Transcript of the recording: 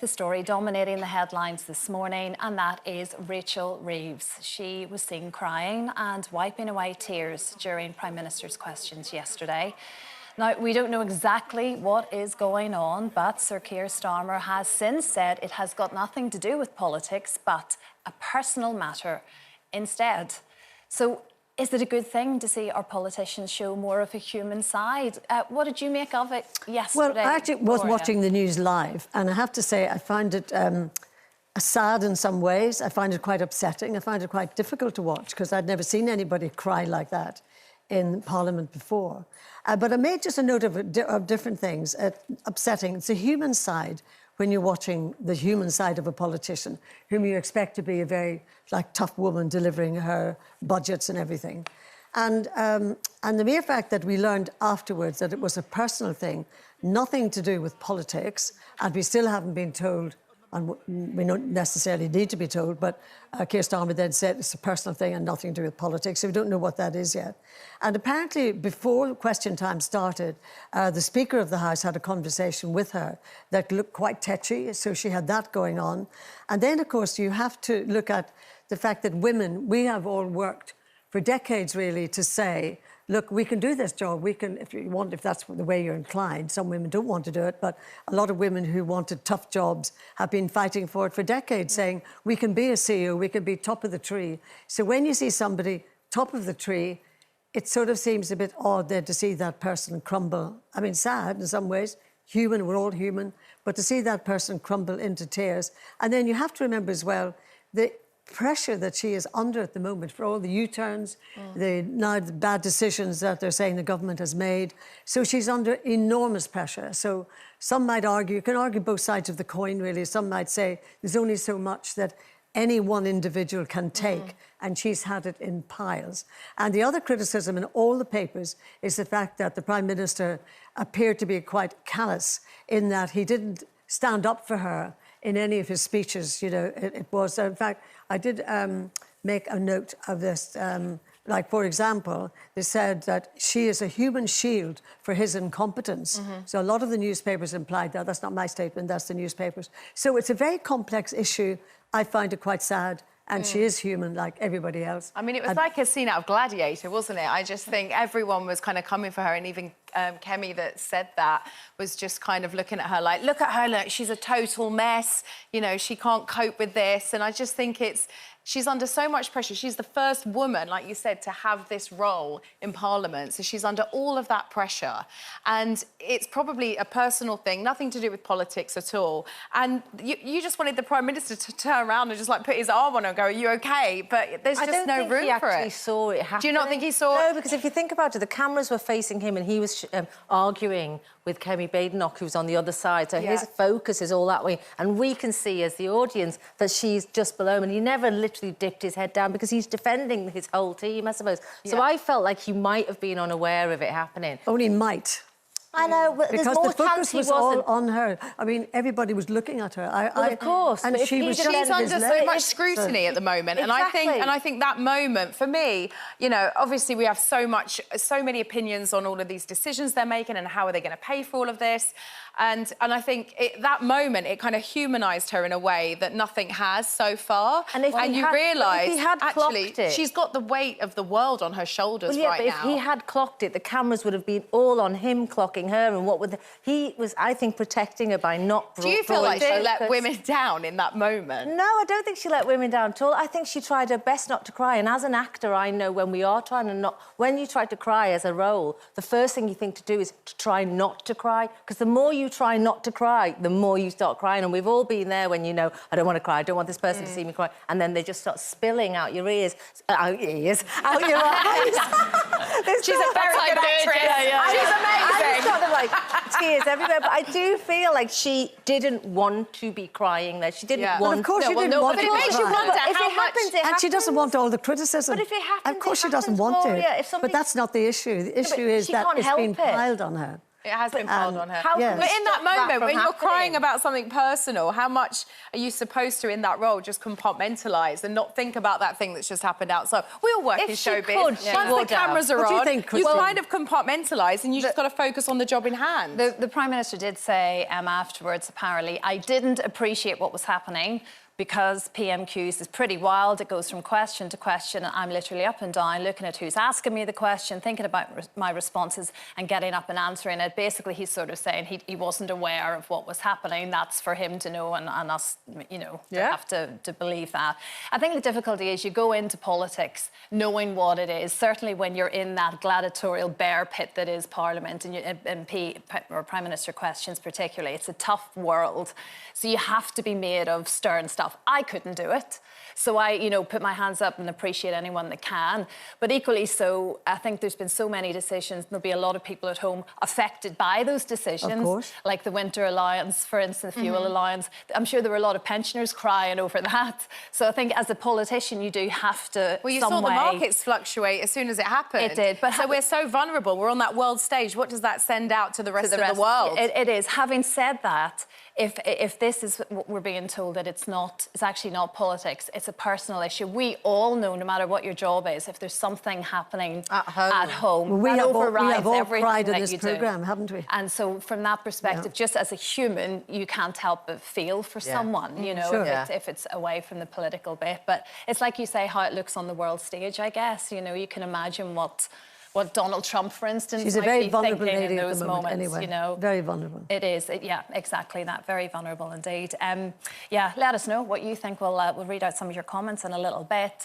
The story dominating the headlines this morning, and that is Rachel Reeves. She was seen crying and wiping away tears during Prime Minister's questions yesterday. Now, we don't know exactly what is going on, but Sir Keir Starmer has since said it has got nothing to do with politics, but a personal matter instead. So, is it a good thing to see our politicians show more of a human side? What did you make of it yesterday? Well, I actually was watching the news live, and I have to say I find it sad in some ways. I find it quite upsetting. I find it quite difficult to watch because I'd never seen anybody cry like that in Parliament before. But I made just a note of different things. Upsetting. It's a human side when you're watching the human side of a politician, whom you expect to be a very tough woman delivering her budgets and everything. And the mere fact that we learned afterwards that it was a personal thing, nothing to do with politics, and we still haven't been told, and we don't necessarily need to be told, but Keir Starmer then said it's a personal thing and nothing to do with politics, so we don't know what that is yet. And apparently, before question time started, the Speaker of the House had a conversation with her that looked quite touchy, so she had that going on. And then, of course, you have to look at the fact that women, we have all worked for decades, really, to say, look, we can do this job. We can, if you want, if that's the way you're inclined. Some women don't want to do it, but a lot of women who wanted tough jobs have been fighting for it for decades, saying, we can be a CEO, we can be top of the tree. So when you see somebody top of the tree, it sort of seems a bit odd then to see that person crumble. I mean, sad in some ways, human, we're all human, but to see that person crumble into tears. And then you have to remember as well, the pressure that she is under at the moment for all the U-turns, the bad decisions that they're saying the government has made. So she's under enormous pressure. So some might argue, you can argue both sides of the coin, really. Some might say there's only so much that any one individual can take, and she's had it in piles. And the other criticism in all the papers is the fact that the Prime Minister appeared to be quite callous in that he didn't stand up for her in any of his speeches. You know, it was, in fact, I did make a note of this. Like, for example, they said that she is a human shield for his incompetence. So a lot of the newspapers implied that. That's not my statement, that's the newspapers. So it's a very complex issue. I find it quite sad. And she is human like everybody else. I mean, it was like a scene out of Gladiator, wasn't it? I just think everyone was kind of coming for her, and even Kemi that said that was just kind of looking at her like, look at her, look, she's a total mess. You know, she can't cope with this. And I just think she's under so much pressure. She's the first woman, like you said, to have this role in Parliament. So she's under all of that pressure. And it's probably a personal thing, nothing to do with politics at all. And you just wanted the Prime Minister to turn around and just put his arm on her and go, are you OK? But there's just no room for it. I don't think he actually saw it happening. Do you not think he saw it? No, because if you think about it, the cameras were facing him and he was arguing with Kemi Badenoch, who's on the other side. So his focus is all that way. And we can see, as the audience, that she's just below him. And he never literally dipped his head down because he's defending his whole team, I suppose. So I felt like he might have been unaware of it happening. Only might. I know, but because the focus was all on her. I mean, everybody was looking at her. Of course. And she's under so much scrutiny at the moment. Exactly. And I think that moment, for me, you know, obviously we have so many opinions on all of these decisions they're making and how are they going to pay for all of this. And I think that moment, it kind of humanised her in a way that nothing has so far. And you realise, actually, she's got the weight of the world on her shoulders right now. If he had clocked it, the cameras would have been all on him clocking her, and what would he was, I think, protecting her by not. Do you feel like she let women down in that moment? No, I don't think she let women down at all. I think she tried her best not to cry. And as an actor, I know when we are trying to not, when you try to cry as a role, the first thing you think to do is to try not to cry, because the more you try not to cry, the more you start crying. And we've all been there when you know, I don't want to cry, I don't want this person to see me cry, and then they just start spilling out your ears, out your eyes. She's a very good actress. She's amazing. She's got tears everywhere, but I do feel like she didn't want to be crying there. She didn't want. Of course, she didn't want to. But it makes you wonder how much. And she doesn't want all the criticism. But if it happens, of course she doesn't want it. Gloria, but that's not the issue. The issue is that it's been piled on her. It has been piled on her. How Yes. But in that moment, when you're crying happening? about something personal, how much are you supposed to, in that role, just compartmentalise and not think about that thing that's just happened outside? We all work If in she showbiz. could, she Once would the cameras are What do you on, think, you Christine? kind of compartmentalise and you just got to focus on the job in hand. The Prime Minister did say afterwards, apparently, I didn't appreciate what was happening because PMQs is pretty wild. It goes from question to question. I'm literally up and down, looking at who's asking me the question, thinking about my responses and getting up and answering it. Basically, he's sort of saying he wasn't aware of what was happening. That's for him to know and us, you know, to have to believe that. I think the difficulty is you go into politics knowing what it is. Certainly when you're in that gladiatorial bear pit that is Parliament and MP or Prime Minister questions particularly, it's a tough world. So you have to be made of stern stuff. I couldn't do it. So I, you know, put my hands up and appreciate anyone that can. But equally so, I think there's been so many decisions. There'll be a lot of people at home affected by those decisions. Of course. Like the winter allowance, for instance, fuel allowance. I'm sure there were a lot of pensioners crying over that. So I think as a politician, you do have to. Well, you saw the markets fluctuate as soon as it happened. It did. But so we're so vulnerable. We're on that world stage. What does that send out to the rest of the world? It is. Having said that, if this is what we're being told that it's actually not politics, it's a personal issue. We all know, no matter what your job is, if there's something happening at home, Well, that we overrides have all everything cried in that this you do. programme, haven't we? And so from that perspective, just as a human, you can't help but feel for someone, you know, Sure. if it's away from the political bit. But it's like you say, how it looks on the world stage, I guess. You know, you can imagine what Donald Trump, for instance, She's a might very be vulnerable thinking lady in at those the moment, moments, anyway. you know. Very vulnerable. It is, yeah, exactly that. Very vulnerable indeed. Yeah, let us know what you think. We'll read out some of your comments in a little bit.